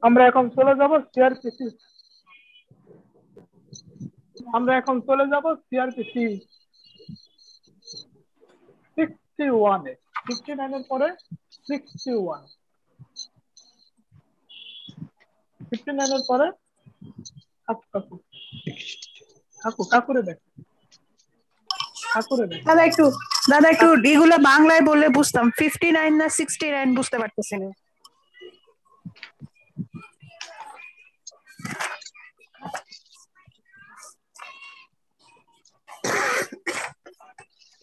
আমরা এখন চলে যাব সিআরপিসি। আমরা এখন চলে যাব সিআরপিসি 61 এ। 59 এর পরে 61। 59 এর পরে কাকু কাকু কাকু কাকুরে দেখ, কাকুরে দেখ। দাদা একটু দাদা একটু এগুলো বাংলায় বললে বুঝতাম। 59 না 69 বুঝতে পারতেছি না।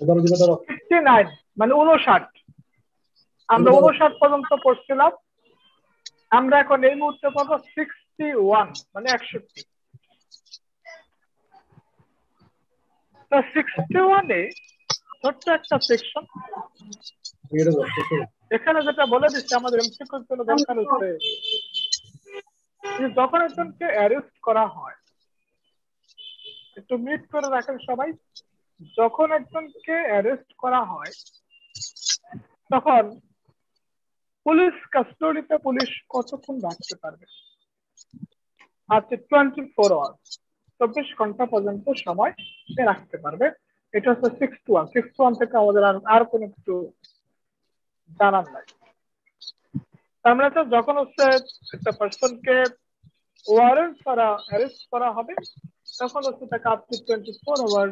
ধরো দিবে ধরো 59 মানে 59। আমরা 59 পর্যন্ত পড়ছিলাম। আমরা এখন এই মুহূর্তে পাবো 61 মানে 61। তো 61 এ ছোট্ট একটা সেকশন। এখানে যেটা বলে দিচ্ছে আমাদের এমসিকিউর জন্য দরকার হচ্ছে যে যখন একজনকে অ্যারেস্ট করা হয়, একটু মিট করে রাখেন সবাই। যখন একজনকে অ্যারেস্ট করা হয় তখন পুলিশ কাস্টডিতে পুলিশ কতক্ষণ রাখতে পারবে? আচ্ছা 24 আওয়ার, 24 ঘন্টা পর্যন্ত সময় রাখতে পারবে। এটা হচ্ছে 61। 61 থেকে আমাদের আর কোনো কিছু জানার নাই। তার মানে যখন হচ্ছে একটা পার্সনকে ওয়ারেন্ট ছাড়া অ্যারেস্ট করা হবে তখন হচ্ছে তাকে আপ টু 24 আওয়ার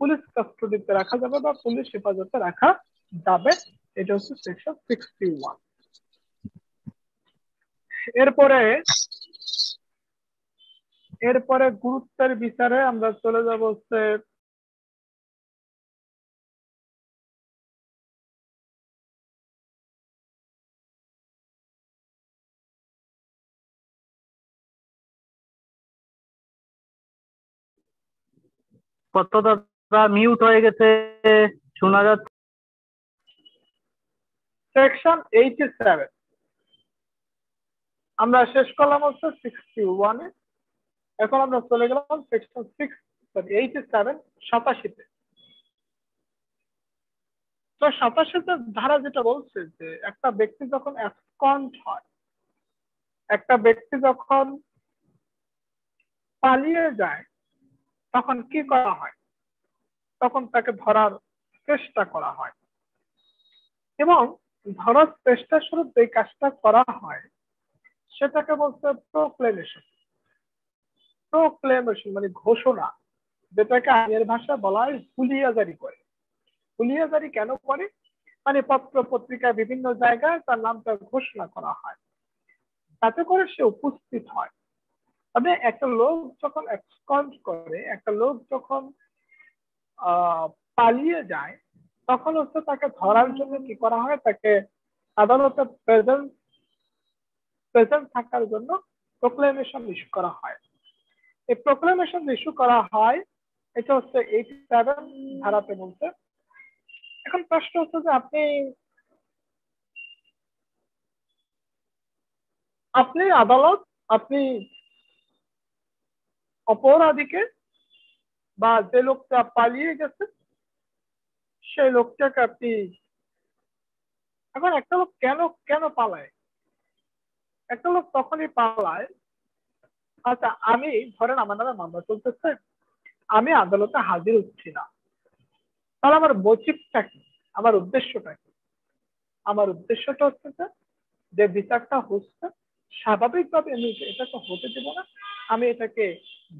পুলিশ কাস্টডিতে রাখা যাবে বা পুলিশ হেফাজতে রাখা যাবে। এটা হচ্ছে সেকশন 61। এরপরে এরপরে গুরুত্বের বিচারে আমরা চলে যাব হচ্ছে কত দাদা মিউট হয়ে গেছে, শোনা যাচ্ছে। সেকশন 87। আমরা শেষ করলাম হচ্ছে 61 এ। এখন আমরা চলে গেলাম সেকশন 87 87-তে। তো 87-তে ধারা যেটা বলছে যে একটা ব্যক্তি যখন অ্যাবসকন্ড হয়, একটা ব্যক্তি যখন পালিয়ে যায় তখন কি করা হয়? তখন তাকে ধরার চেষ্টা করা হয় এবং ধরার চেষ্টা স্বরূপ যে কাজটা করা হয় সেটাকে বলছে প্রোক্লেমেশন। প্রোক্লেমেশন মানে ঘোষণা, যেটাকে আইনের ভাষায় বলা হয় হুলিয়া জারি করে। হুলিয়া জারি কেন করে? মানে পত্র পত্রিকায় বিভিন্ন জায়গায় তার নামটা ঘোষণা করা হয়, তাতে করে সে উপস্থিত হয়। তবে একটা লোক যখন অ্যাবসকন্ড করে, একটা লোক যখন পালিয়ে যায় তখন হচ্ছে তাকে ধরার জন্য কি করা হয়? তাকে আদালতে প্রেজেন্ট থাকার জন্য প্রোক্লেমেশন ইস্যু করা হয়। এই প্রোক্লেমেশন ইস্যু করা হয়, এটা হচ্ছে 87 ধারাতে বলছে। এখন প্রশ্ন হচ্ছে যে আপনি আদালত, আপনি অপরাধীকে বা যে লোকটা পালিয়ে গেছে সেই লোকটাকে আপনি, এখন একটা লোক কেন কেন পালায়? একটা লোক তখনই পালায়, আচ্ছা আমি ধরেন আমার নামে মামলা চলতেছে, আমি আদালতে হাজির হচ্ছি না, তাহলে আমার মোটিভটা কি? আমার উদ্দেশ্যটা কি? আমার উদ্দেশ্যটা হচ্ছে যে বিচারটা হচ্ছে স্বাভাবিকভাবে আমি এটাকে হতে দেব না, আমি এটাকে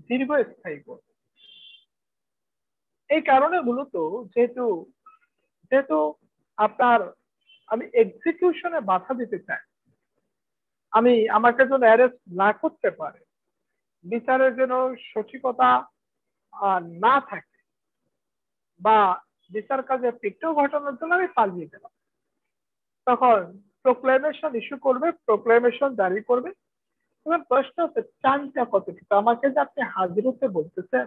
দীর্ঘস্থায়ী করব। এই কারণে মূলত যেহেতু যেহেতু আপনার আমি এক্সিকিউশনে বাধা দিতে চাই, আমি আমাকে যেন অ্যারেস্ট না করতে পারে, বিচারের যেন সঠিকতা না থাকে বা বিচার কাজে বিঘ্ন ঘটানোর জন্য আমি পালিয়ে গেলাম, তখন প্রোক্লেমেশন ইস্যু করবে, প্রোক্লেমেশন জারি করবে। এবার প্রশ্ন হচ্ছে টাইমটা কতটুকু? আমাকে যে আপনি হাজির হতে বলতেছেন,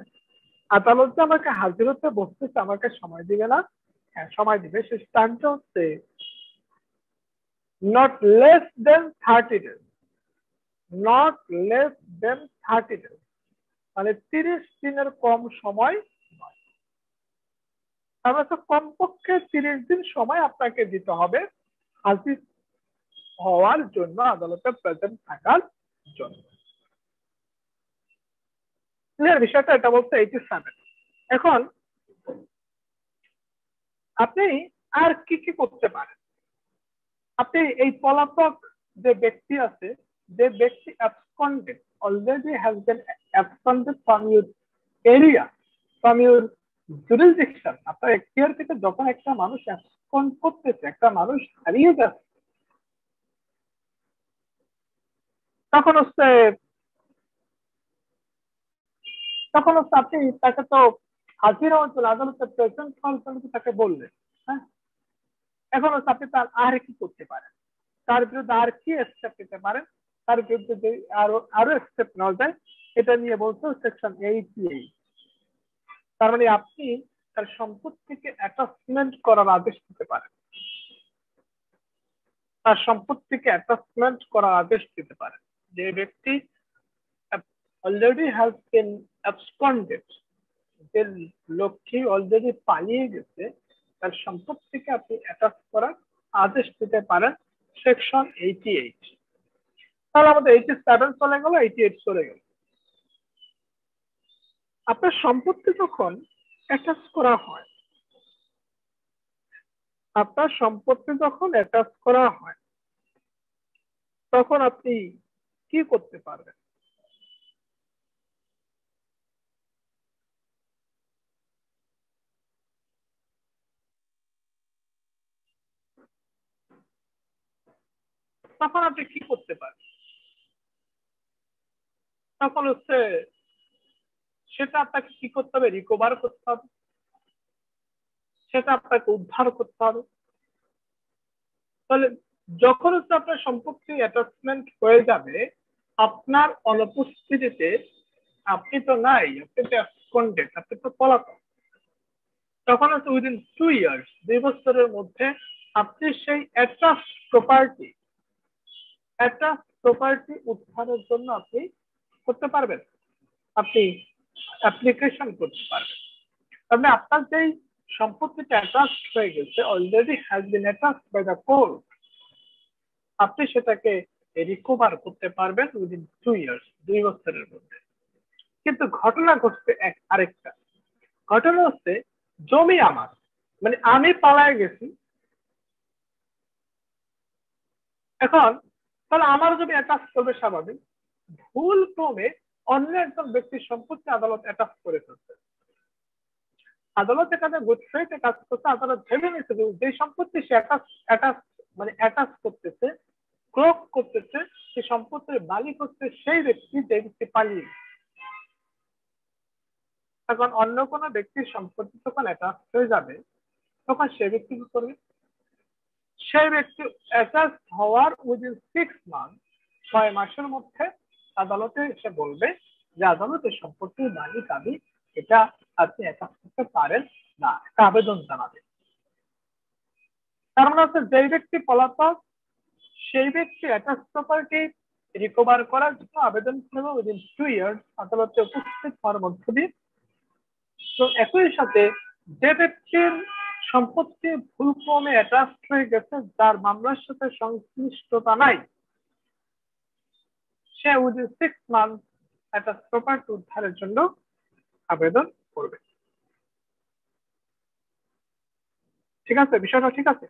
আদালত যে আমাকে হাজির হতে বলতেছে, আমাকে সময় দিবে না? হ্যাঁ সময় দিবে। সেই টাইমটা হচ্ছে not less than 30 days. Not less than 30 days মানে 30 দিনের কম সময় নয়। তাহলে তো কমপক্ষে 30 দিন সময় আপনাকে দিতে হবে হাজির হওয়ার জন্য, আদালতে প্রেজেন্ট থাকার জন্য। বিষয়টা এটা বলছে 87। এখন আপনি আর কি কি করতে পারেন? আপনি এই পলাতক যে ব্যক্তি আছে, যে ব্যক্তি absconded, already has been absconded from your area, from your jurisdiction, আপনার এখতিয়ার থেকে যখন একটা মানুষ abscond করতেছে, একটা মানুষ হারিয়ে যাচ্ছে, তখন হচ্ছে আপনি তাকে তো হাজির হওয়ার জন্য, আদালতে প্রেজেন্ট হওয়ার জন্য তাকে বললেন। হ্যাঁ, এখন হচ্ছে আপনি তার আর কি করতে পারেন, তার বিরুদ্ধে আর কি স্টেপ নিতে পারেন, তার বিরুদ্ধে যে আরো স্টেপ নেওয়া যায়, এটা নিয়ে বলছে সেকশন 88। তার মানে আপনি তার সম্পত্তিকে অ্যাটাচমেন্ট করার আদেশ দিতে পারেন, তার সম্পত্তিকে অ্যাটাচমেন্ট করার আদেশ দিতে পারেন। যে ব্যক্তি অলরেডি হ্যাজ বিন অ্যাবসকন্ডেড, যে লোকটি অলরেডি পালিয়ে গেছে, তার সম্পত্তিকে আপনি অ্যাটাচ করার আদেশ দিতে পারেন, সেকশন 88। তাহলে আমাদের 87 চলে গেল, 88 চলে গেল। আপনার সম্পত্তি যখন অ্যাটাচ করা হয়, আপনার সম্পত্তি যখন অ্যাটাচ করা হয়, তখন আপনি কি করতে পারবেন? তখন আপনি কি করতে পারেন? তখন হচ্ছে সেটা আপনাকে কি করতে হবে? রিকভার করতে হবে, সেটা আপনাকে উদ্ধার করতে হবে। তাহলে যখন হচ্ছে আপনার সম্পত্তি অ্যাটাচমেন্ট হয়ে যাবে, আপনার অনুপস্থিতিতে, আপনি তো নাই, আপনি তো অ্যাবসকন্ডেড, আপনি তো পলাতক, তখন হচ্ছে উইদিন 2 ইয়ার্স, 2 বছরের মধ্যে আপনি সেই অ্যাটাচ প্রপার্টি উদ্ধারের জন্য আপনি করতে পারবেন, আপনি অ্যাপ্লিকেশন করতে পারবেন। তাহলে আপনার যেই সম্পত্তিটা অ্যাটাচ হয়ে গেছে, already has been attach by the court, আপনি সেটাকে রিকভার করতে পারবেন উইদিন 2 ইয়ার্স, 2 বছরের মধ্যে। কিন্তু ঘটনা ঘটছে আরেকটা ঘটনা হচ্ছে, জমি আমার, মানে আমি পালায় গেছি, এখন তাহলে আমার জমি অ্যাটাচ করবে স্বাভাবিক, ভুল ক্রমে অন্য একজন ব্যক্তির সম্পত্তি আদালত অ্যাটাচ করে ফেলছে। আদালত এখানে গুড ফেইথে কাজ করছে, আদালত ভেবে নিয়েছে যে সম্পত্তি সে অ্যাটাচ করতেছে, ক্রোক করতেছে, সে সম্পত্তির মালিক হচ্ছে সেই ব্যক্তি যে ব্যক্তি পালিয়ে। এখন অন্য কোনো ব্যক্তির সম্পত্তি যখন অ্যাটাচ হয়ে যাবে, তখন সে ব্যক্তি কি করবে? সেই ব্যক্তি অ্যাটাচ হওয়ার উইদিন 6 মান্থ, 6 মাসের মধ্যে আদালতে এসে বলবে যে আদালতের সম্পত্তির মালিক আমি, এটা আপনি অ্যাটাচ করতে পারেন না, একটা আবেদন জানাবে। তার মানে হচ্ছে যেই ব্যক্তি পলাতক, সেই ব্যক্তি অ্যাটাচ প্রপার্টি রিকভার করার জন্য আবেদন করবে উইদিন 2 ইয়ার্স, আদালতে উপস্থিত হওয়ার মধ্য দিয়ে। তো একই সাথে যে ব্যক্তির সম্পত্তি ভুলক্রমে অ্যাটাচ হয়ে গেছে, যার মামলার সাথে সংশ্লিষ্টতা নাই, সে উইদিন 6 মান্থ অ্যাটাচ প্রপার্টি উদ্ধারের জন্য আবেদন করবে। ঠিক আছে, বিষয়টা ঠিক আছে?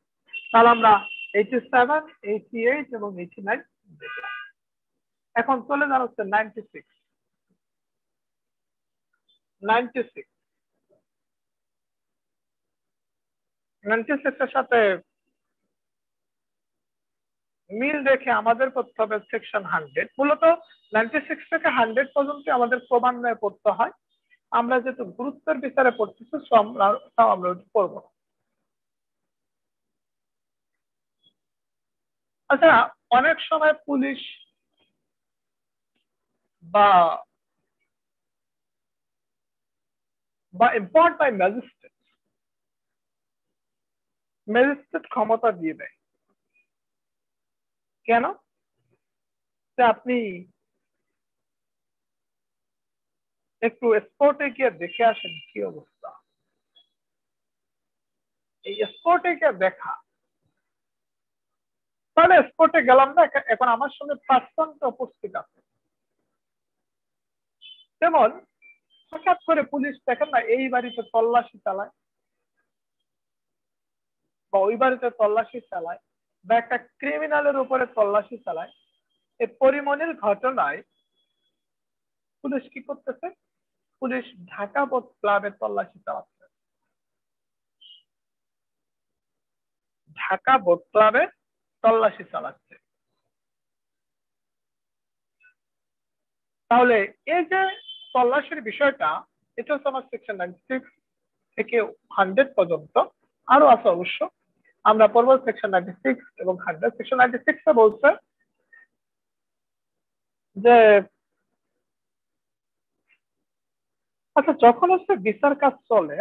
তাহলে আমরা 87, 88 এবং 89 দেখলাম। এখন চলে যাওয়া হচ্ছে 96। 96 এর সাথে মিল রেখে আমাদের করতে হবে সেকশন 100। মূলত 96 থেকে 100 পর্যন্ত আমাদের ক্রমান্বয়ে পড়তে হয়। আমরা যেহেতু গুরুত্বের বিচারে পড়তেছি, আমরা পড়বো। আচ্ছা, অনেক সময় পুলিশ বা এম্পাওয়ার্ড বাই ম্যাজিস্ট্রেট ক্ষমতা দিয়ে দেয়। কেন? আপনি একটু স্পটে গিয়ে দেখে আসেন কি অবস্থা। এই স্পটে গিয়ে দেখা, তাহলে স্পটে গেলাম না, এখন আমার সঙ্গে পার্সনটা উপস্থিত আছে। যেমন হঠাৎ করে পুলিশ দেখেন না এই বাড়িতে তল্লাশি চালায় বা ওই বাড়িতে তল্লাশি চালায় বা একটা ক্রিমিনালের উপরে তল্লাশি চালায়, এই পরিমনির ঘটনায় পুলিশ কি করতেছে? পুলিশ ঢাকা বোট ক্লাবে তল্লাশি চালাচ্ছে। ঢাকা বোট ক্লাবে তল্লাশি চালাচ্ছে। তাহলে এই যে তল্লাশির বিষয়টা, এটা হচ্ছে আমার সেকশন 96 থেকে 100 পর্যন্ত, আরো আছে অবশ্য, আমরা পড়বো সেকশন 96 এবং 100। সেকশন 96 এ বলছে যে আচ্ছা যখন হচ্ছে বিচার কাজ চলে,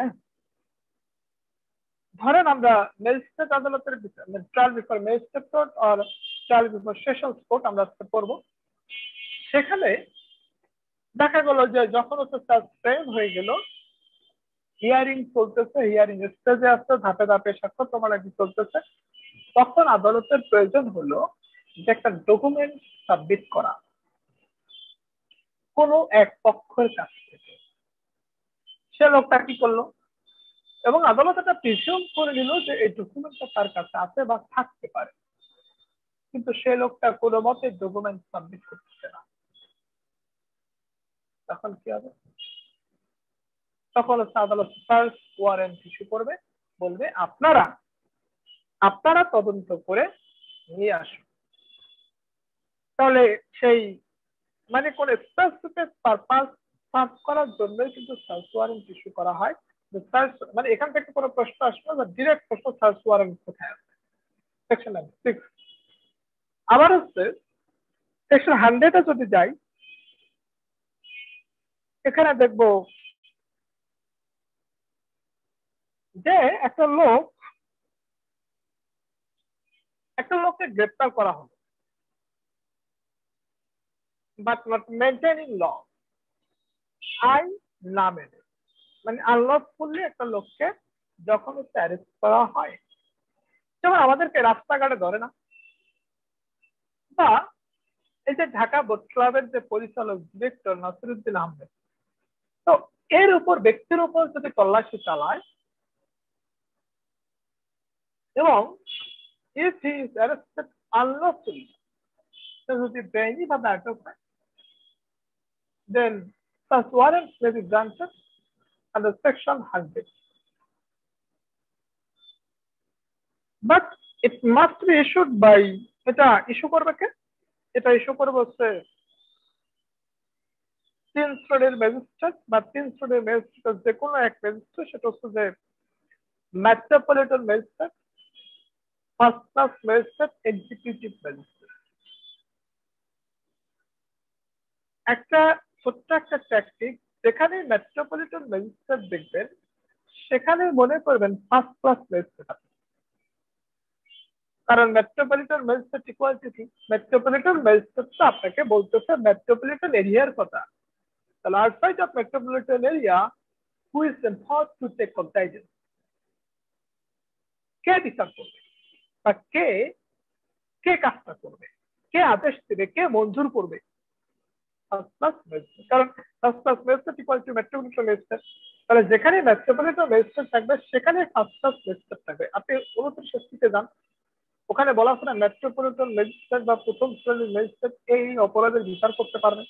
ধরেন আমরা ম্যাজিস্ট্রেট আদালতের বিচার, ট্রায়াল বিফোর ম্যাজিস্ট্রেট কোর্ট আর ট্রায়াল বিফোর সেশনস কোর্ট আমরা আজকে পড়বো। সেখানে দেখা গেল যে যখন হচ্ছে তার ফ্রেম হয়ে গেল, হিয়ারিং চলতেছে, হিয়ারিং স্টেজে আসছে, ধাপে ধাপে সাক্ষ্য প্রমাণাদি চলতেছে, তখন আদালতের প্রয়োজন হলো যে একটা ডকুমেন্ট সাবমিট করা কোনো এক পক্ষের কাছ থেকে। সে লোকটা কি করলো, এবং আদালত এটা প্রিজিউম করে নিল যে এই ডকুমেন্টটা তার কাছে আছে বা থাকতে পারে, কিন্তু সে লোকটা কোনো মতে ডকুমেন্ট সাবমিট করতেছে না। তখন কি হবে? তখন হচ্ছে আদালত সার্চ ওয়ারেন্ট ইস্যু করবে, বলবে আপনারা আপনারা তদন্ত করে নিয়ে আসুন। তাহলে সেই মানে কোন স্পেসিফিক পারপাস সার্চ করার জন্যই কিন্তু সার্চ ওয়ারেন্ট ইস্যু করা হয়। সার্চ মানে এখান থেকে কোনো প্রশ্ন আসবে না, ডিরেক্ট প্রশ্ন সার্চ ওয়ারেন্ট কোথায় আছে, সেকশন 96। আবার হচ্ছে সেকশন 100 এ যদি যাই, এখানে দেখবো যে একটা লোককে গ্রেপ্তার করা হলো, বাট নট মেনটেনিং ল, আইন না মেনে, মানে আনলফুলি একটা লোককে যখন অ্যারেস্ট করা হয়, যেমন আমাদেরকে রাস্তাঘাটে ধরে না, বা এই যে ঢাকা বোট ক্লাবের যে পরিচালক ডিরেক্টর নাসিরুদ্দিন আহমেদ, তো এর উপর ব্যক্তির উপর যদি তল্লাশি চালায় এবং if he is arrested unlawfully, যদি বেআইনি ভাবে আটক হয়, then such warrants may be granted under section 100, but it must be issued by, এটা ইস্যু করবে কে? এটা ইস্যু করবে হচ্ছে 3 শ্রেণীর ম্যাজিস্ট্রেট বা 3 শ্রেণীর ম্যাজিস্ট্রেট যে কোনো এক ম্যাজিস্ট্রেট, সেটা হচ্ছে যে metropolitan magistrate, first class magistrate, executive magistrate. একটা ছোট্ট একটা ট্যাকটিক, যেখানে মেট্রোপলিটন ম্যাজিস্ট্রেট দেখবেন সেখানে মনে করবেন ফার্স্ট ক্লাস ম্যাজিস্ট্রেট, কারণ মেট্রোপলিটন ম্যাজিস্ট্রেট ইকুয়াল টু কি? মেট্রোপলিটন ম্যাজিস্ট্রেট তো আপনাকে বলতেছে মেট্রোপলিটন এরিয়ার কথা, তাহলে outside of metropolitan area who is empowered to take cognizance, কে বিচার করবে বা কে কে কাজটা করবে, কে আদেশ দেবে, কে মঞ্জুর করবে? ফার্স্ট ক্লাস ম্যাজিস্ট্রেট, কারণ first class magistrate equal two metropolitan magistrate, তাহলে যেখানে মেট্রোপলিটন ম্যাজিস্ট্রেট থাকবে সেখানে ফার্স্ট ক্লাস ম্যাজিস্ট্রেট থাকবে। আপনি 29 যান, ওখানে বলা আছে না মেট্রোপলিটন ম্যাজিস্ট্রেট বা প্রথম শ্রেণীর ম্যাজিস্ট্রেট এই অপরাধের বিচার করতে পারবে।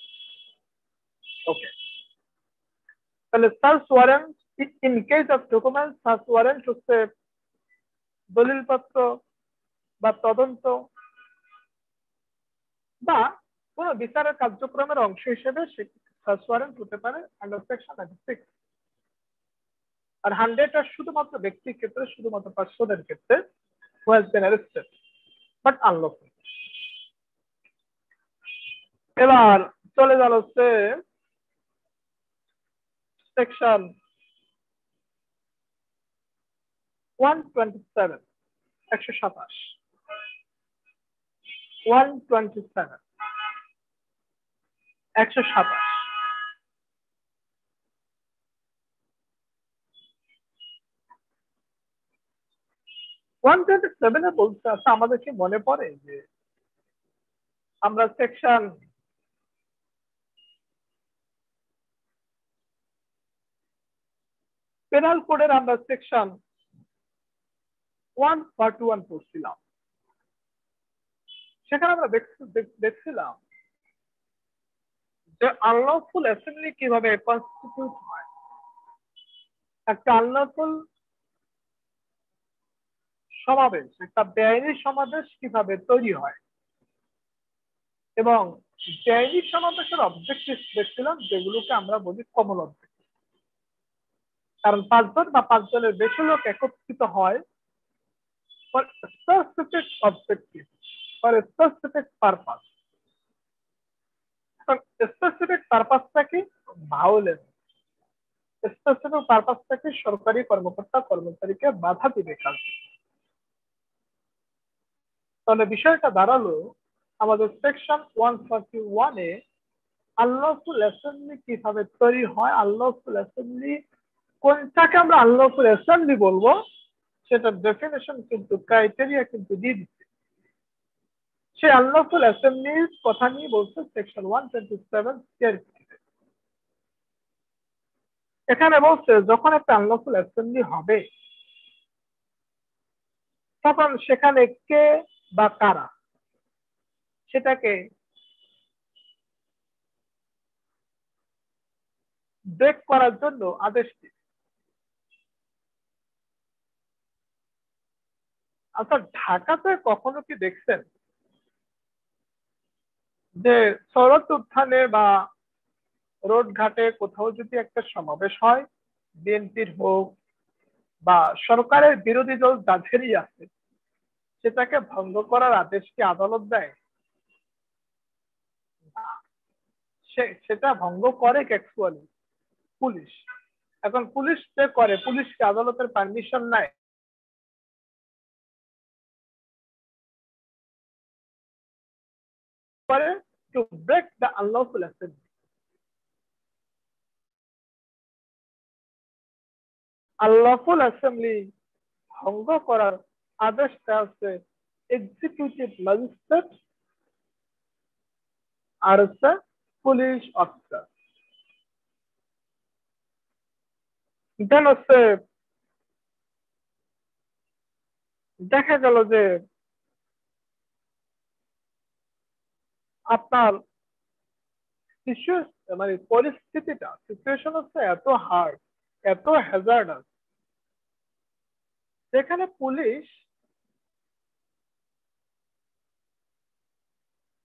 ওকে, তাহলে search warrant in case of document, search warrant হচ্ছে দলিলপত্র বা তদন্ত বা কোন বিচারের কার্যক্রমের অংশ হিসেবে সার্চ ওয়ারেন্ট হতে পারে আন্ডার সেকশন 96। আর 100 আর শুধুমাত্র ব্যক্তির ক্ষেত্রে, শুধুমাত্র পার্সনের ক্ষেত্রে who has been arrested but unlawful। এবার চলে গেল হচ্ছে সেকশন 127, 127, 127, 127। 127 বলছে, আচ্ছা আমাদের কি মনে পড়ে যে আমরা সেকশন পেনাল কোডের আমরা সেকশন 141 পড়ছিলাম, সেখানে আমরা দেখছিলাম যে আনলফুল অ্যাসেম্বলি কিভাবে কনস্টিটিউট হয়, একটা আনলফুল সমাবেশ, একটা বেআইনি সমাবেশ কিভাবে তৈরি হয়, এবং বেআইনি সমাবেশের অবজেক্টিভ দেখছিলাম যেগুলোকে আমরা বলি কমন অবজেক্টিভ। কারণ 5 জন বা 5 জনের বেশি লোক একত্রিত হয় for a specific objective, for a specific purpose. Specific পারপাসটা কি? ভায়োলেন্স। স্পেসিফিক পারপাসটা কি? সরকারি কর্মকর্তা কর্মচারীকে বাধা দিবে কাজ। তাহলে বিষয়টা দাঁড়ালো আমাদের সেকশন 141 এ আনলফুল অ্যাসেম্বলি কিভাবে তৈরি হয়, আনলফুল অ্যাসেম্বলি কোনটাকে আমরা আনলফুল অ্যাসেম্বলি বলবো সেটার ডেফিনেশন কিন্তু ক্রাইটেরিয়া কিন্তু দিয়ে দিচ্ছে। সে আনলফুল অ্যাসেম্বলির কথা নিয়ে বলছে সেকশন 127 এখানে বলছে যখন একটা আনলফুল অ্যাসেম্বলি হবে তখন সেখানে কে বা কারা সেটাকে ব্রেক করার জন্য আদেশ দিবে। আচ্ছা ঢাকাতে কখনো কি দেখছেন যে শরৎ উত্থানে বা রোড ঘাটে কোথাও যদি একটা সমাবেশ হয়, বিএনপির হোক বা সরকারের বিরোধী দল যাদেরই আছে, সেটাকে ভঙ্গ করার আদেশ কি আদালত দেয়? সেটা ভঙ্গ করে অ্যাকচুয়ালি পুলিশ। এখন পুলিশ যে করে, পুলিশকে আদালতের পারমিশন নাই করে to break the unlawful assembly. Unlawful assembly ভঙ্গ করার আদেশটা হচ্ছে এক্সিকিউটিভ ম্যাজিস্ট্রেট আর হচ্ছে পুলিশ অফিসার। দেন হচ্ছে দেখা গেল যে আপনার মানে পরিস্থিতিটা সিচুয়েশন হচ্ছে এত হার্ড, এত হ্যাজার্ডাস, যেখানে পুলিশ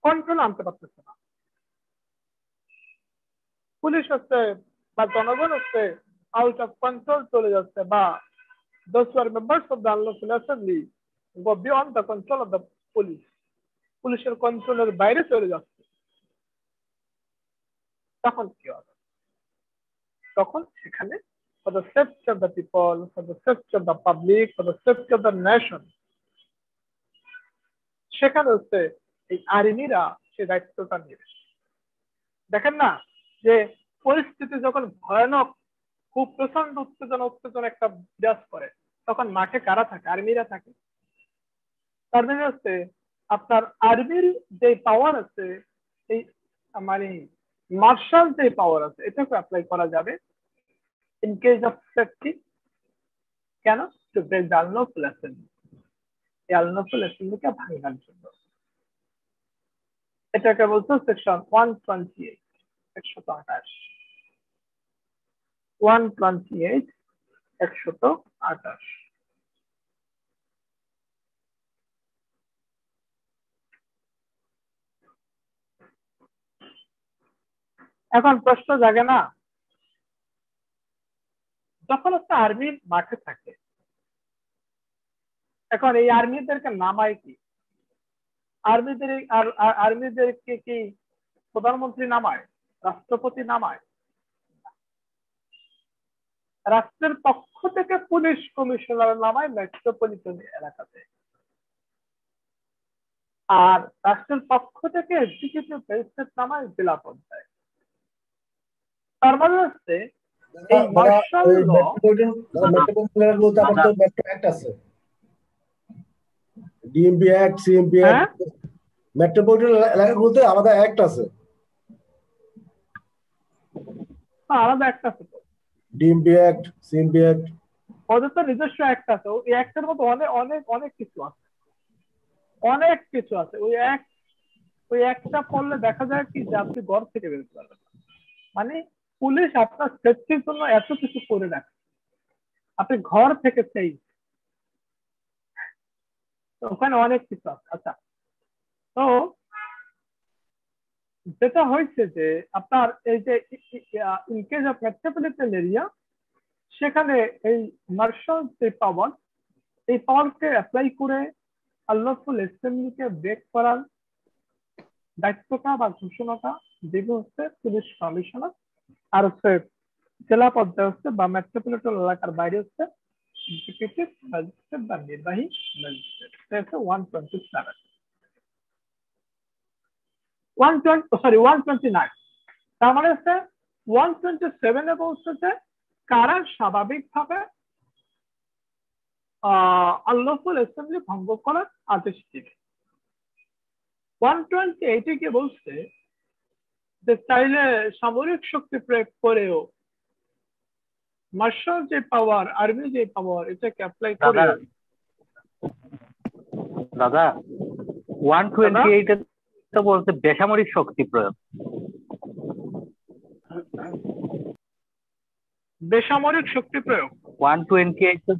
কন্ট্রোল আনতে পারতেছে না। পুলিশ হচ্ছে বা জনগণ হচ্ছে আউট অফ কন্ট্রোল চলে যাচ্ছে, বা those who are members of the unlawful assembly go beyond the control of the police, পুলিশের কন্ট্রোলের বাইরে চলে যাচ্ছে। তখন কি হবে? তখন সেখানে for the safety of the people, for the safety of the public, for the safety of the nation, সেখানে হচ্ছে এই আর্মিরা সে দায়িত্বটা নেবে। দেখেন না যে পরিস্থিতি যখন ভয়ানক, খুব প্রচন্ড উত্তেজনা একটা বিরাজ করে, তখন মাঠে কারা থাকে? আর্মিরা থাকে। তার মানে হচ্ছে আপনার আর্মির যে পাওয়ার আছে, এই মানে মার্শাল যে পাওয়ার আছে, এটাকে অ্যাপ্লাই করা যাবে ইন কেস অফ সেফটি। কেন? To break the unlawful assembly, এই আনলফুল অ্যাসেম্বলিকে ভাঙার জন্য। এটাকে বলতো সেকশন 128, 128, 128, 128। এখন প্রশ্ন জাগে না, যখন একটা আর্মি মাঠে থাকে, এখন এই আর্মিদেরকে নামায় কি? আর্মিদেরকে কি প্রধানমন্ত্রী নামায়? রাষ্ট্রপতি নামায়? রাষ্ট্রের পক্ষ থেকে পুলিশ কমিশনার নামায় মেট্রোপলিটন এলাকাতে, আর রাষ্ট্রের পক্ষ থেকে এক্সিকিউটিভ ম্যাজিস্ট্রেট নামায় জেলা পর্যায়ে। তার মানে হচ্ছে এই মার্শাল ল মেট্রোপলিটন বলতে আবার তো মেট্রো অ্যাক্ট আছে। ডিএমপি অ্যাক্ট, সিএমপি হ্যাঁ অ্যাক্ট, মেট্রোপলিটন এলাকাগুলোতে আলাদা অ্যাক্ট আছে। আলাদা একটা আছে তো, ডিএমপি অ্যাক্ট, সিএমপি অ্যাক্ট। ওদের তো নিজস্ব একটা আছে। ওই একটার মতো অনেক অনেক অনেক কিছু আছে, অনেক কিছু আছে। ওই একটা পড়লে দেখা যায় কি যে আপনি ঘর থেকে বেরোতে পারবেন না। মানে পুলিশ আপনার সেফটির জন্য এত কিছু করে রাখে, আপনি ঘর থেকে সেই ওখানে অনেক কিছু আছে। আচ্ছা, তো যেটা হয়েছে যে আপনার এই যে in case of metropolitan area, সেখানে এই মার্শাল যে পাওয়ার, এই পাওয়ারকে অ্যাপ্লাই করে আনলফুল অ্যাসেম্বলিকে ব্রেক করার দায়িত্বটা বা ঘোষণাটা দেবে হচ্ছে পুলিশ কমিশনার, আর হচ্ছে জেলা পর্যায়ে হচ্ছে বা মেট্রোপলিটন এলাকার বাইরে হচ্ছে এক্সিকিউটিভ ম্যাজিস্ট্রেট বা নির্বাহী ম্যাজিস্ট্রেট। এটা হচ্ছে 127, 129। তার মানে হচ্ছে 127-এ বলছে যে কারা স্বাভাবিকভাবে আনলফুল অ্যাসেম্বলি ভঙ্গ করার আদেশ দিবে। 128-এ কি বলছে যে চাইলে সামরিক শক্তি প্রয়োগ করেও মার্শাল যে পাওয়ার, আর্মি যে পাওয়ার, এটাকে অ্যাপ্লাই করে। দাদা 128 তো বলতে বেসামরিক শক্তি প্রয়োগ। বেসামরিক শক্তি প্রয়োগ 128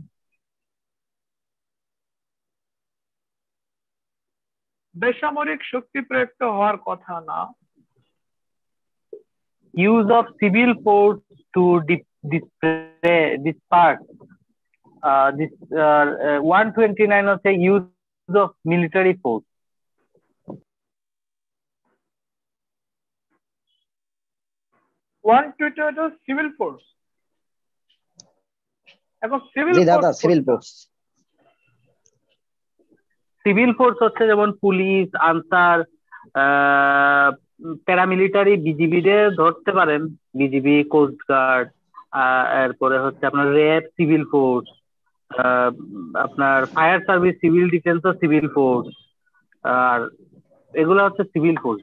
বেসামরিক শক্তি প্রয়োগ তো হওয়ার কথা না। use of civil force to disperse this 129 হচ্ছে use of military force। 128 civil force এবং সিভিল জি দাদা, force civil force. Civil force হচ্ছে যেমন পুলিশ, আনসার, প্যারামিলিটারি, বিজিবি দের ধরতে পারেন, বিজিবি, কোস্ট গার্ড, এরপরে হচ্ছে আপনার র্যাব সিভিল ফোর্স, আপনার fire service civil defence civil force, আর এগুলো হচ্ছে সিভিল ফোর্স।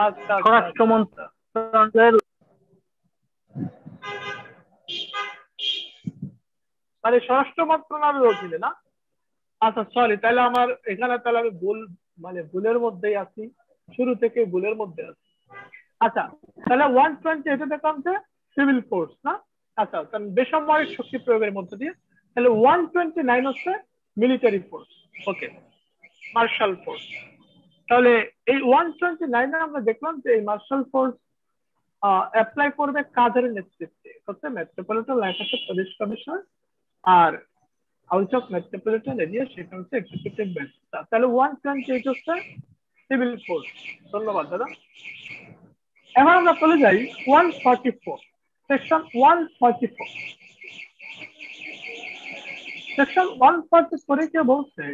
আচ্ছা স্বরাষ্ট্র মন্ত্রণালয়ের মানে স্বরাষ্ট্র মন্ত্রণালয়ের অধীনে না? আচ্ছা সরি, তাহলে আমার এখানে তাহলে আমি ভুলের মধ্যেই আছি, শুরু থেকে ভুলের মধ্যে আছি। আচ্ছা, তাহলে 120 এটা দেখলাম যে সিভিল ফোর্স না? আচ্ছা, তাহলে বেসামরিক শক্তি প্রয়োগের মধ্যে দিয়ে, তাহলে 129 হচ্ছে মিলিটারি ফোর্স। ওকে, মার্শাল ফোর্স। তাহলে এই 129-এ আমরা দেখলাম যে এই মার্শাল ফোর্স অ্যাপ্লাই করবে কাদের নেতৃত্বে? হচ্ছে মেট্রোপলিটন এলাকাতে পুলিশ কমিশনার, আর আউট অফ মেট্রোপলিটন এরিয়া সেটা হচ্ছে এক্সিকিউটিভ ম্যাজিস্ট্রেট। তাহলে 128 হচ্ছে সিভিল ফোর্স। ধন্যবাদ দাদা। এখন আমরা চলে যাই 144, সেকশন 144। সেকশন 144 কে বলছে,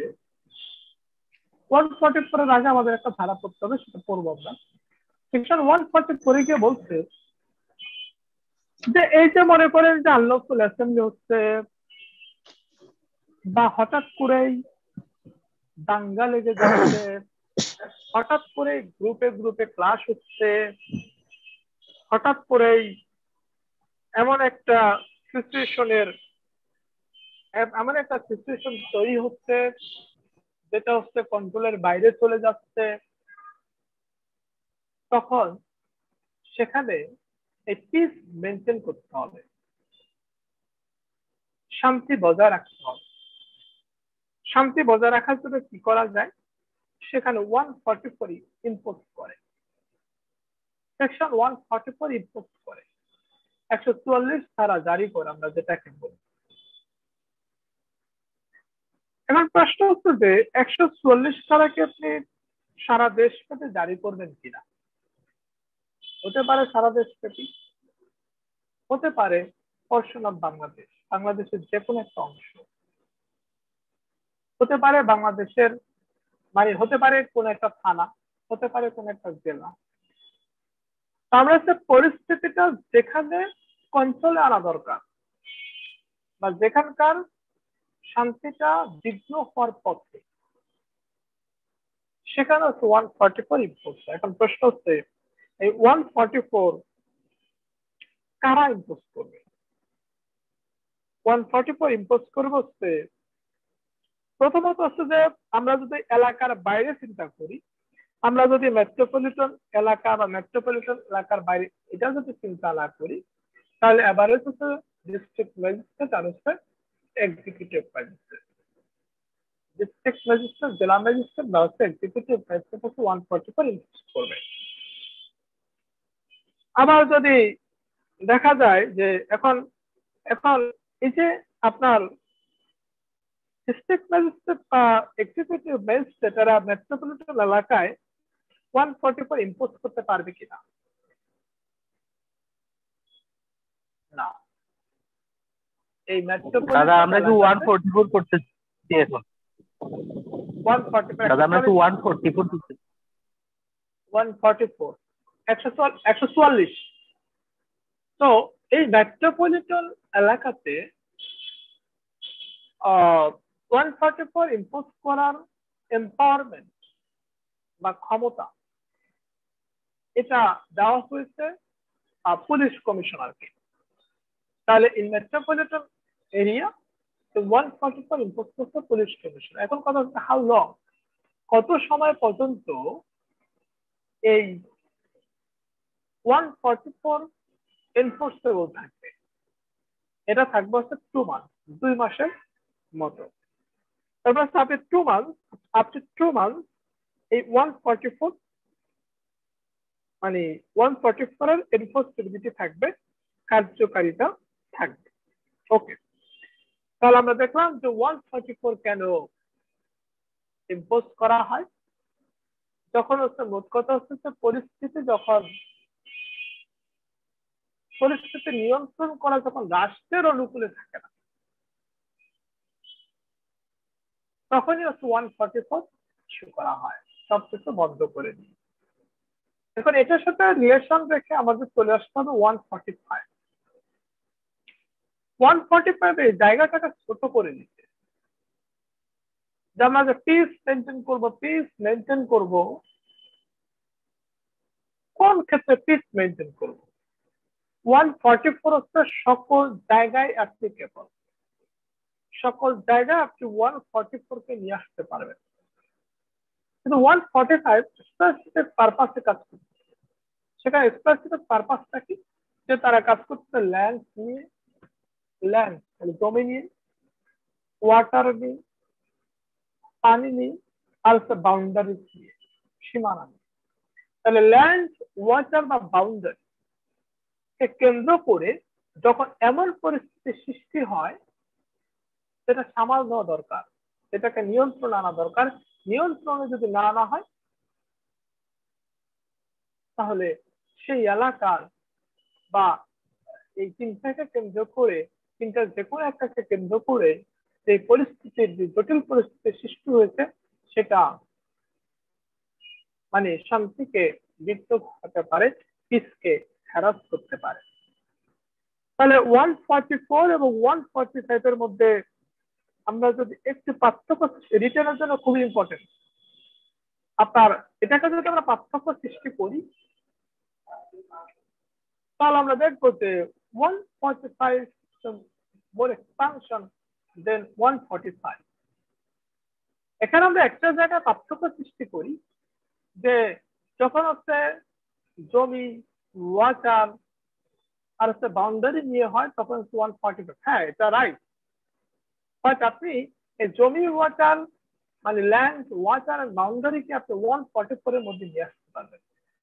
144 এর আগে আমাদের একটা ধারা পড়তে হবে, সেটা পড়বো আমরা। সেকশন 144 কে বলছে যে এই যে মনে করেন যে আনলফুল অ্যাসেম্বলি হচ্ছে, বা হঠাৎ করেই দাঙ্গা লেগে যাচ্ছে, হঠাৎ করে গ্রুপে গ্রুপে ক্লাস হচ্ছে, হঠাৎ করেই এমন একটা সিচুয়েশন তৈরি হচ্ছে যেটা হচ্ছে কন্ট্রোলের বাইরে চলে যাচ্ছে, তখন সেখানে এই পিস মেনটেন করতে হবে, শান্তি বজায় রাখতে হবে। শান্তি বজায় রাখার জন্য কি করা যায়, সেখানে 144 ইম্পোজ করে, সেকশন 144 ইম্পোজ করে 144 ধারা জারি করে, আমরা যেটাকে বলি। এখন প্রশ্ন হচ্ছে যে 144 ধারাকে আপনি সারা দেশব্যাপী জারি করবেন কিনা? হতে পারে সারা দেশব্যাপী, হতে পারে পোরশন অফ বাংলাদেশ, বাংলাদেশের যে কোনো একটা অংশ, হতে পারে বাংলাদেশের মানে হতে পারে কোন একটা থানা, হতে পারে কোন একটা জেলা। আমরা হচ্ছে পরিস্থিতিটা যেখানে কন্ট্রোলে আনা দরকার বা যেখানকার শান্তিটা বিঘ্ন হওয়ার পথে, সেখানে হচ্ছে 144 ইম্পোজ। এখন প্রশ্ন হচ্ছে এই 144 কারা ইম্পোজ করবে? 144 ইম্পোজ করবে হচ্ছে প্রথমত হচ্ছে যে আমরা যদি এলাকার বাইরে চিন্তা করি, আমরা যদি মেট্রোপলিটন এলাকা বা মেট্রোপলিটন এলাকার বাইরে এটা যদি চিন্তা না করি, তাহলে এভারেজ হচ্ছে ডিস্ট্রিক্ট ম্যাজিস্ট্রেট আর হচ্ছে এক্সিকিউটিভ ম্যাজিস্ট্রেট। ডিস্ট্রিক্ট ম্যাজিস্ট্রেট, জেলা ম্যাজিস্ট্রেট বা হচ্ছে এক্সিকিউটিভ ম্যাজিস্ট্রেট হচ্ছে 144 ইম্পোজ করবে। আবার যদি দেখা যায় যে এখন এখন এই যে আপনার ডিস্ট্রিক্ট ম্যাজিস্ট্রেট বা এক্সিকিউটিভ ম্যাজিস্ট্রেট এরা মেট্রোপলিটন এলাকায় 144 ইম্পোজ করতে পারবে কিনা? না। এই দাদা আমরা কি 144 করতেছি এখন? 144 দাদা আমরা কি 144 করতেছি? 144 144। তো এই মেট্রোপলিটন এলাকাতে 144 ইম্পোজ করার এম্পাওয়ারমেন্ট বা ক্ষমতা এটা দেওয়া হয়েছে পুলিশ কমিশনারকে। তাহলে ইন মেট্রোপলিটন এরিয়া 144 ইম্পোজ করছে পুলিশ কমিশনার। এখন কথা হচ্ছে হাউ লং, কত সময় পর্যন্ত এই 144 এনফোর্সেবল থাকবে? এটা থাকবে হচ্ছে 2 মান্থ, 2 মাসের মতো। তারপর আপনি 2 মান্থ, আপ টু 2 মান্থ এই 144 মানে 144 এর এনফোর্সেবিলিটি থাকবে, কার্যকারিতা থাকবে। ওকে, তাহলে আমরা দেখলাম যে 144 কেন ইম্পোজ করা হয়। যখন হচ্ছে মোট কথা হচ্ছে পরিস্থিতি নিয়ন্ত্রণ করা যখন রাষ্ট্রের অনুকূলে থাকে না, তখনই হচ্ছে 144 ইস্যু করা হয়, সবকিছু বন্ধ করে দিয়ে। এখন এটার সাথে রিলেশন রেখে আমাদের চলে আসতে হবে 145। 145 এই জায়গাটাকে ছোট করে নিতে, যে আমরা যে পিস মেনটেন করব, কোন ক্ষেত্রে পিস মেনটেন করব? 144 হচ্ছে সকল জায়গায় অ্যাপ্লিকেবল, সকল জায়গায় আপনি 144 কে নিয়ে আসতে পারবেন। কিন্তু 145 স্পেসিফিক পারপাসে কাজ করছে। সেখানে স্পেসিফিক পারপাসটা কি? যে তারা কাজ করছে ল্যান্ড নিয়ে, ল্যান্ড জমি নিয়ে, ওয়াটার নিয়ে, পানি নিয়ে, আর বাউন্ডারি নিয়ে, সীমানা নিয়ে। তাহলে ল্যান্ড, ওয়াটার বা বাউন্ডারি কে কেন্দ্র করে যখন এমন পরিস্থিতি সৃষ্টি হয়, সেটা সামাল দেওয়া দরকার, সেটাকে নিয়ন্ত্রণ আনা দরকার। নিয়ন্ত্রণে যদি না আনা হয়, তাহলে সেই এলাকার বা এই চিন্তাকে কেন্দ্র করে, চিন্তার যে কোনো একটাকে কেন্দ্র করে যে পরিস্থিতির, যে জটিল পরিস্থিতির সৃষ্টি হয়েছে, সেটা মানে শান্তিকে বিঘ্ন ঘটাতে পারে, পিসকে হ্যারাস করতে পারে। তাহলে 144 এবং 145 এর মধ্যে আমরা যদি একটু পার্থক্য, রিটেনের জন্য খুবই ইম্পর্টেন্ট আপনার, এটাকে যদি আমরা পার্থক্য সৃষ্টি করি, তাহলে আমরা দেখবো যে 145 more expansion than 145। এখানে আমরা একটা জায়গায় পার্থক্য সৃষ্টি করি, যে যখন হচ্ছে জমি, ওয়াটার আর হচ্ছে বাউন্ডারি নিয়ে হয়, তখন 145। হ্যাঁ, এটা রাইট। বাট আপনি এই জমি, ওয়াটার মানে ল্যান্ড, ওয়াটার আর বাউন্ডারিকে আপনি 144 এর মধ্যে নিয়ে আসতে পারবেন,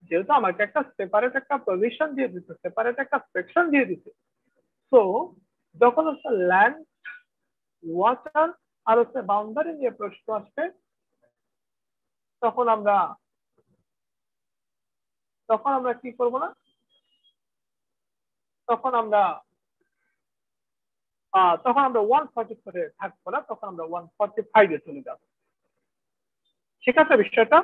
যেহেতু আমাকে একটা সেপারেট একটা প্রভিশন দিয়ে দিচ্ছে, সেপারেট একটা সেকশন দিয়ে দিচ্ছে। সো যখন হচ্ছে ল্যান্ড, ওয়াটার আর হচ্ছে বাউন্ডারি নিয়ে প্রশ্ন আসবে, তখন আমরা কি করব না, তখন আমরা 144 এ থাকবো না, তখন আমরা 145 এ চলে যাব। ঠিক আছে বিষয়টা?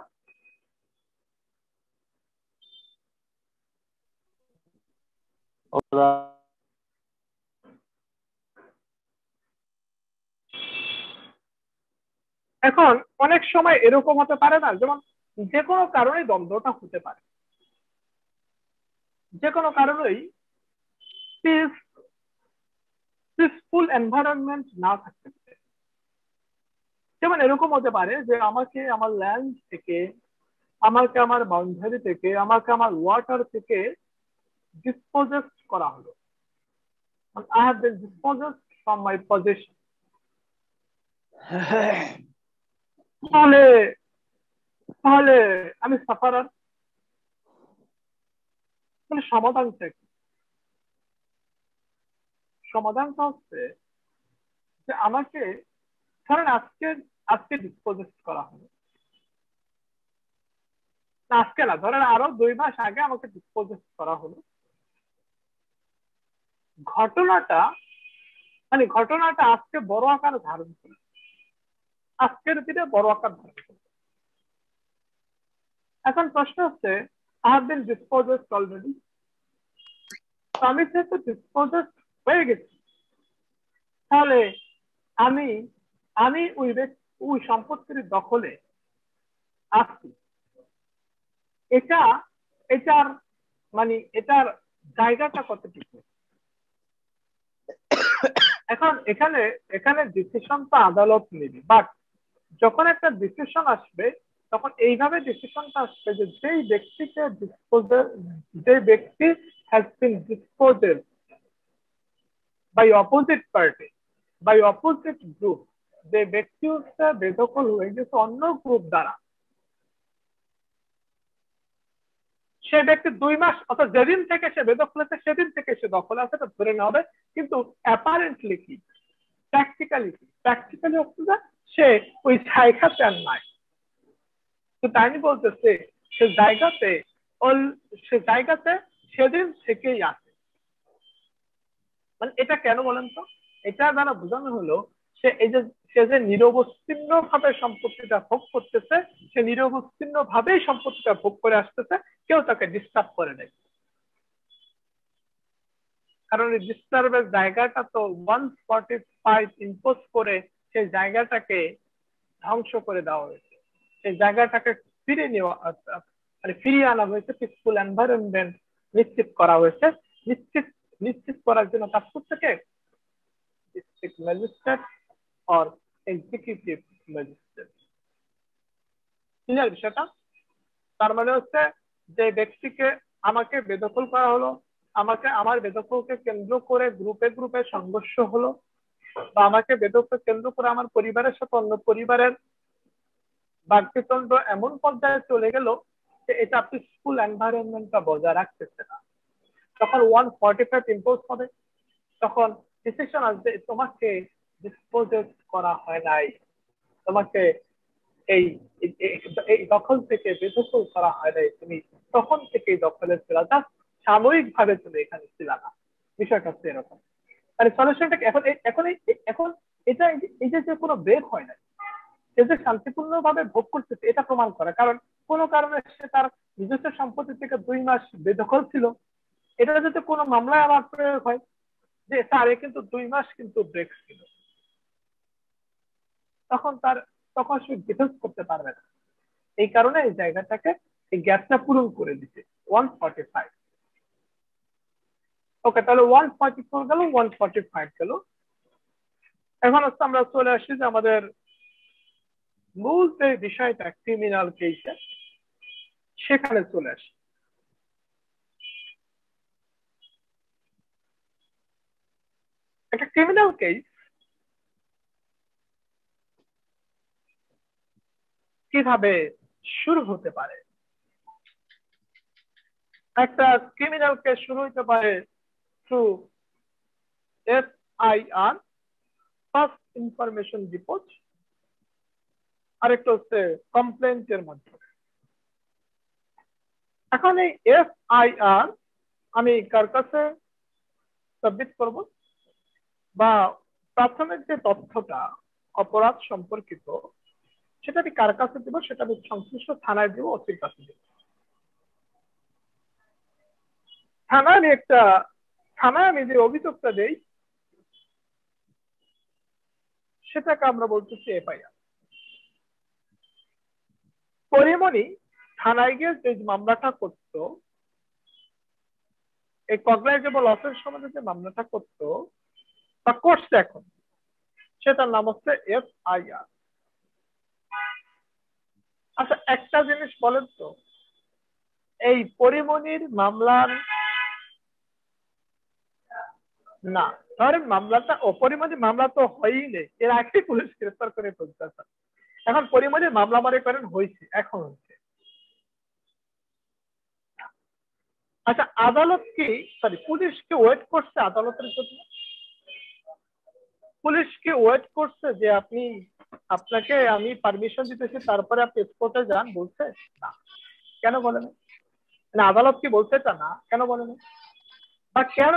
এখন অনেক সময় এরকম হতে পারে না, যেমন যে কোনো কারণে দ্বন্দ্বটা হতে পারে, যে কোনো কারণেই পিসফুল এনভায়রনমেন্ট না থাকতে পারে। যেমন এরকম হতে পারে যে আমাকে আমার ল্যান্ড থেকে, আমাকে আমার বাউন্ডারি থেকে, আমাকে আমার ওয়াটার থেকে dispossessed করা হলো। I have been dispossessed from my possession. তাহলে তাহলে আমি সাফারার। মানে সমাধানটা কি? সমাধানটা হচ্ছে যে আমাকে ধরেন আজকে আজকে ডিসপোজেস করা হলো, আজকে না, ধরেন আরো 2 মাস আগে আমাকে ডিসপোজেস করা হলো। ঘটনাটা আজকে বড় আকার ধারণ করে, আজকের দিনে বড় আকার ধারণ করে। এখন প্রশ্ন হচ্ছে I have been dispossessed already. আমি যেহেতু dispossessed হয়ে গেছি, তাহলে আমি আমি ওই সম্পত্তির দখলে আছি। এটার মানে এটার জায়গাটা কতটুকু? এখন এখানে ডিসিশনটা আদালত নেবে, বাট যখন একটা ডিসিশন আসবে তখন এইভাবে ডিসিশনটা আসবে যে যে ব্যক্তি has been disposed by opposite party, by opposite group, যে ব্যক্তি হচ্ছে বেদখল হয়ে গেছে অন্য গ্রুপ দ্বারা, সে ব্যক্তি 2 মাস অর্থাৎ যেদিন থেকে সে বেদখল আছে সেদিন থেকে সে দখল আছে, এটা ধরে নেওয়া হবে। কিন্তু অ্যাপারেন্টলি কি, প্র্যাকটিক্যালি হচ্ছে যে সে ওই জায়গাতে আর নাই। তো তাই বলতেছে সে জায়গাতে সেদিন থেকেই আছে। মানে এটা কেন বলেন তো? এটা দ্বারা বোঝানো হলো সে যে নিরবচ্ছিন্ন ভাবে সম্পত্তিটা ভোগ করতেছে, সে নিরবচ্ছিন্ন ভাবেই সম্পত্তিটা ভোগ করে আসতেছে, কেউ তাকে ডিস্টার্ব করে নাই। কারণ এই ডিস্টার্বের জায়গাটা তো 145 ইম্পোজ করে সেই জায়গাটাকে ধ্বংস করে দেওয়া হয়েছে, সেই জায়গাটাকে ফিরিয়ে আনা হয়েছে, পিসফুল এনভায়রনমেন্ট নিশ্চিত করা হয়েছে। নিশ্চিত করার জন্য কাজ করছে কে? District magistrate or executive magistrate. Clear বিষয়টা? তার মানে হচ্ছে যে ব্যক্তিকে আমাকে বেদখল করা হলো, আমার বেদখলকে কেন্দ্র করে গ্রুপে সংঘর্ষ হলো, বা আমাকে বেদখল কেন্দ্র করে আমার পরিবারের সাথে অন্য পরিবারের বাকবিতন্ড এমন পর্যায়ে চলে গেল যে এটা পিসফুল এনভায়রনমেন্টটা বজায় রাখতেছে না, তখন 145 ইম্পোজ হবে। তখন ডিসিশন আসবে তোমাকে ডিসপোজেস করা হয় নাই, তোমাকে এই দখল থেকে বেদখল করা হয় নাই, তুমি তখন থেকে দখলে ছিল, জাস্ট সাময়িক ভাবে তুমি এখানে ছিল না। বিষয়টা হচ্ছে এরকম। মানে সলিউশনটা এখন এখন এখন এটা এই যে কোনো ব্রেক হয় না, সে যে শান্তিপূর্ণ ভাবে ভোগ করতেছে এটা প্রমাণ করে। কারণ কোনো কারণে সে তার নিজস্ব সম্পত্তি থেকে 2 মাস বেদখল ছিল, এটা যদি কোনো মামলায় আবার প্রয়োগ হয় যে স্যার কিন্তু 2 মাস কিন্তু ব্রেক ছিল, তখন সে ডিফেন্স করতে পারবে না। এই কারণে এই জায়গাটাকে এই গ্যাপটা পূরণ করে দিচ্ছে 145। ওকে, তাহলে 144 গেল, 145 গেল। এখন হচ্ছে আমরা চলে আসি যে আমাদের মূল যে বিষয়টা ক্রিমিনাল কেসে, সেখানে চলে আসি। একটা ক্রিমিনাল কেস কিভাবে শুরু হতে পারে? একটা ক্রিমিনাল কেস শুরু হতে পারে through FIR, first information report, আরেকটা হচ্ছে কমপ্লেন্টের মাধ্যমে। এখন এই FIR আমি কার কাছে সাবমিট করব, বা প্রাথমিক যে তথ্যটা অপরাধ সম্পর্কিত সেটা আমি কার কাছে দেবো, সেটা আমি সংশ্লিষ্ট থানায় দেবো, ওসির কাছে দেবো। থানায় আমি যে অভিযোগটা দেই সেটাকে আমরা বলতেছি FIR। পরিমণি থানায় গিয়ে যে মামলাটা করতো, এই কগনাইজেবল অফেন্স সম্বন্ধে যে মামলাটা করতো বা করছে এখন, সেটার নাম হচ্ছে FIR। আচ্ছা একটা জিনিস বলেন তো, এই পরিমণির মামলার না, ধরেন মামলাটা অপরিমণি মামলা তো হয়ই নেই, এর আগে পুলিশ গ্রেফতার করে ফেলতেছে। এখন পরিমণির মামলা মনে করেন হয়েছে, এখন হচ্ছে। আচ্ছা আদালত কি, সরি পুলিশকে ওয়েট করছে আদালতের জন্য? পুলিশকে ওয়েট করছে যে আপনি, আপনাকে আমি পারমিশন দিতেছি তারপরে আপনি স্পটে যান, বলছে না? কেন বলেন? আদালত কি বলছে তা না, কেন বলেন? বা কেন